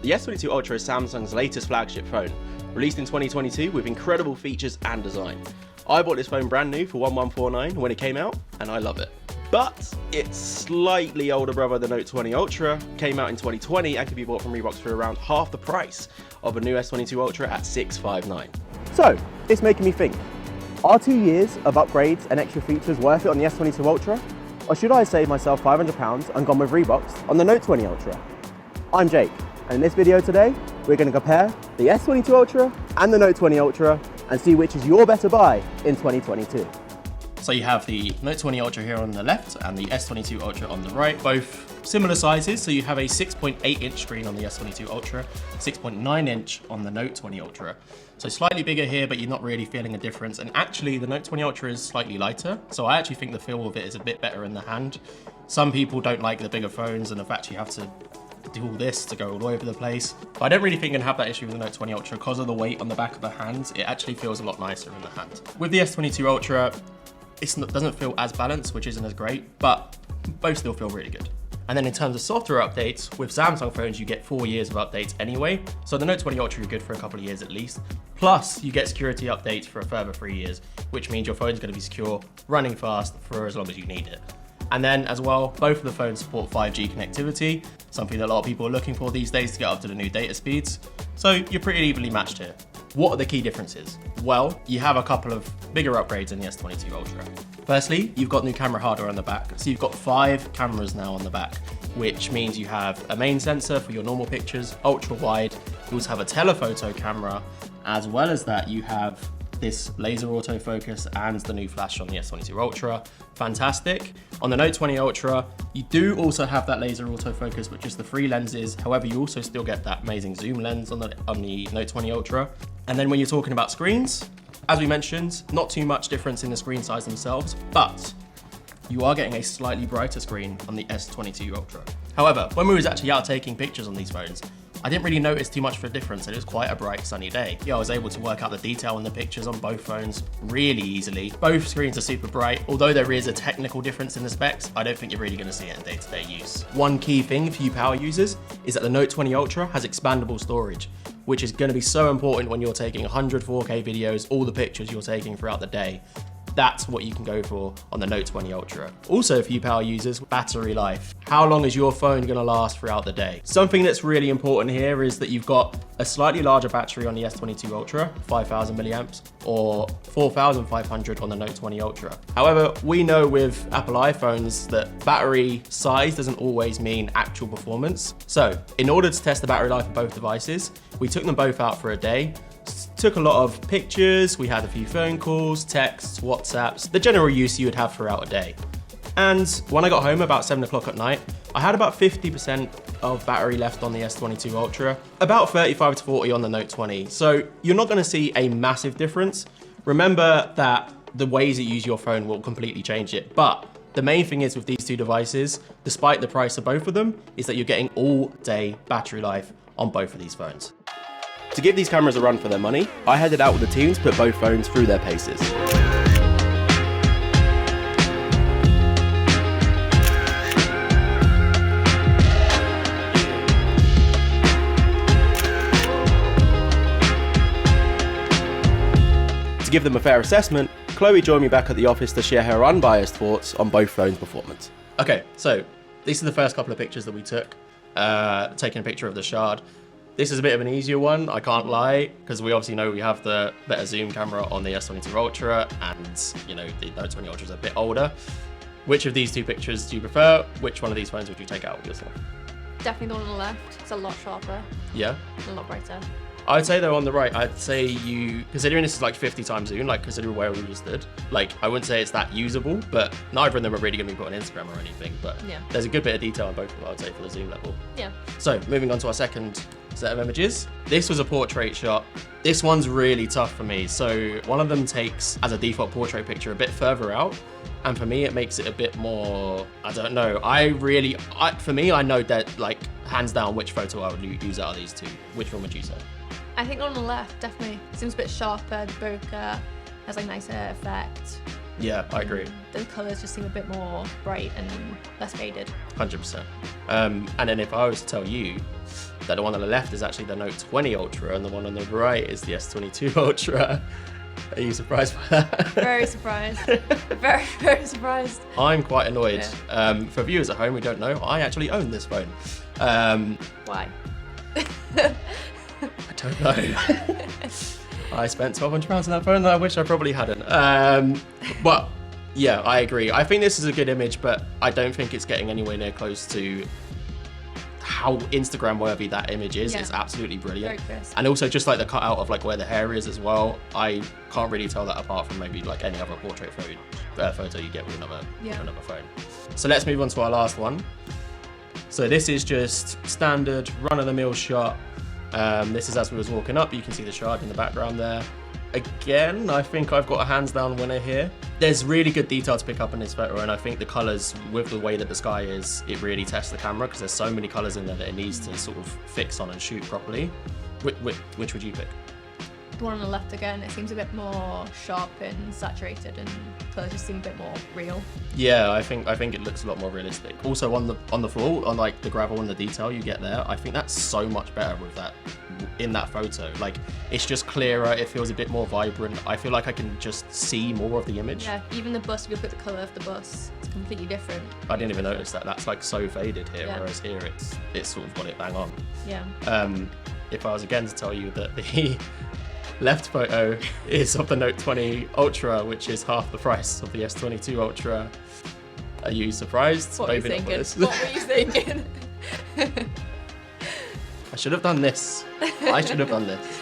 The S22 Ultra is Samsung's latest flagship phone, released in 2022 with incredible features and design. I bought this phone brand new for $1149 when it came out, and I love it. But its slightly older brother, the Note 20 Ultra, came out in 2020 and can be bought from reboxed for around half the price of a new S22 Ultra at $659. So, it's making me think, are 2 years of upgrades and extra features worth it on the S22 Ultra? Or should I save myself £500 and gone with reboxed on the Note 20 Ultra? I'm Jake, and in this video today, we're going to compare the S22 Ultra and the Note 20 Ultra and see which is your better buy in 2022. So you have the Note 20 Ultra here on the left and the S22 Ultra on the right, both similar sizes. So you have a 6.8 inch screen on the S22 Ultra, 6.9 inch on the Note 20 Ultra. So slightly bigger here, but you're not really feeling a difference. And actually the Note 20 Ultra is slightly lighter. So I actually think the feel of it is a bit better in the hand. Some people don't like the bigger phones and the fact you have to do all this to go all over the place. But I don't really think I'm gonna have that issue with the Note 20 Ultra because of the weight on the back of the hand. It actually feels a lot nicer in the hand. With the S22 Ultra, it doesn't feel as balanced, which isn't as great, but both still feel really good. And then in terms of software updates, with Samsung phones, you get 4 years of updates anyway. So the Note 20 Ultra, you're good for a couple of years at least. Plus, you get security updates for a further 3 years, which means your phone's gonna be secure, running fast for as long as you need it. And then as well, both of the phones support 5G connectivity, something that a lot of people are looking for these days to get up to the new data speeds. So you're pretty evenly matched here. What are the key differences? Well, you have a couple of bigger upgrades in the S22 Ultra. Firstly, you've got new camera hardware on the back. So you've got 5 cameras now on the back, which means you have a main sensor for your normal pictures, ultra wide. You also have a telephoto camera. As well as that, you have this laser autofocus and the new flash on the S22 Ultra. Fantastic. On the Note 20 Ultra, you do also have that laser autofocus, which is the 3 lenses. However, you also still get that amazing zoom lens on the Note 20 Ultra. And then when you're talking about screens, as we mentioned, not too much difference in the screen size themselves, but you are getting a slightly brighter screen on the S22 Ultra. However, when we was actually out taking pictures on these phones, I didn't really notice too much of a difference, and it was quite a bright sunny day. Yeah, I was able to work out the detail in the pictures on both phones really easily. Both screens are super bright. Although there is a technical difference in the specs, I don't think you're really gonna see it in day-to-day use. One key thing for you power users is that the Note 20 Ultra has expandable storage, which is gonna be so important when you're taking 100 4K videos, all the pictures you're taking throughout the day. That's what you can go for on the Note 20 Ultra. Also for you power users, battery life. How long is your phone gonna last throughout the day? Something that's really important here is that you've got a slightly larger battery on the S22 Ultra, 5,000 milliamps, or 4,500 on the Note 20 Ultra. However, we know with Apple iPhones that battery size doesn't always mean actual performance. So in order to test the battery life of both devices, we took them both out for a day, took a lot of pictures, we had a few phone calls, texts, WhatsApps, the general use you would have throughout a day. And when I got home about 7 o'clock at night, I had about 50% of battery left on the S22 Ultra, about 35 to 40 on the Note 20. So you're not gonna see a massive difference. Remember that the ways you use your phone will completely change it. But the main thing is with these two devices, despite the price of both of them, is that you're getting all day battery life on both of these phones. To give these cameras a run for their money, I headed out with the team to put both phones through their paces. To give them a fair assessment, Chloe joined me back at the office to share her unbiased thoughts on both phones' performance. Okay, so these are the first couple of pictures that we took, taking a picture of the Shard. This is a bit of an easier one, I can't lie, because we obviously know we have the better zoom camera on the S22 Ultra, and you know the Note 20 Ultra is a bit older. Which of these two pictures do you prefer? Which one of these phones would you take out with yourself? Definitely the one on the left. It's a lot sharper. Yeah? And a lot brighter. I'd say though on the right, I'd say you, considering this is like 50 times zoom, like considering where we just did, like I wouldn't say it's that usable, but neither of them are really gonna be put on Instagram or anything, but yeah, there's a good bit of detail on both of them, I'd say, for the zoom level. Yeah. So moving on to our second set of images. This was a portrait shot. This one's really tough for me. So one of them takes, as a default portrait picture, a bit further out. And for me, it makes it a bit more, I don't know. For me, I know that like hands down which photo I would use out of these two. Which one would you say? I think on the left, definitely. Seems a bit sharper, the bokeh has like nicer effect. Yeah, I agree. The colours just seem a bit more bright and less faded. 100%. And then if I was to tell you that the one on the left is actually the Note 20 Ultra and the one on the right is the S22 Ultra, are you surprised by that? Very surprised. Very, very surprised. I'm quite annoyed. For viewers at home who don't know, I actually own this phone. Why? I don't know. I spent £1,200 on that phone that I wish I probably hadn't. But yeah, I agree. I think this is a good image, but I don't think it's getting anywhere near close to how Instagram worthy that image is. Yeah. It's absolutely brilliant. Very crisp. And also just like the cutout of like where the hair is as well. I can't really tell that apart from maybe like any other portrait photo you get with another phone. So let's move on to our last one. So this is just standard run-of-the-mill shot. This is as we was walking up. You can see the shard in the background there. Again, I think I've got a hands down winner here. There's really good detail to pick up in this photo, and I think the colors with the way that the sky is, it really tests the camera because there's so many colors in there that it needs to sort of fix on and shoot properly. Which would you pick? The one on the left again, it seems a bit more sharp and saturated, and colours just seem a bit more real. Yeah, I think it looks a lot more realistic. Also on the floor, on like the gravel and the detail you get there, I think that's so much better with that in that photo. Like it's just clearer, it feels a bit more vibrant. I feel like I can just see more of the image. Yeah, even the bus, if you look at the colour of the bus, it's completely different. I didn't even notice that. That's like so faded here, Yeah. whereas here it's sort of got it bang on. Yeah. If I was again to tell you that the left photo is of the Note 20 Ultra, which is half the price of the S22 Ultra, are you surprised? What were you Maybe not thinking? for this. What were you thinking? I should have done this. I should have done this.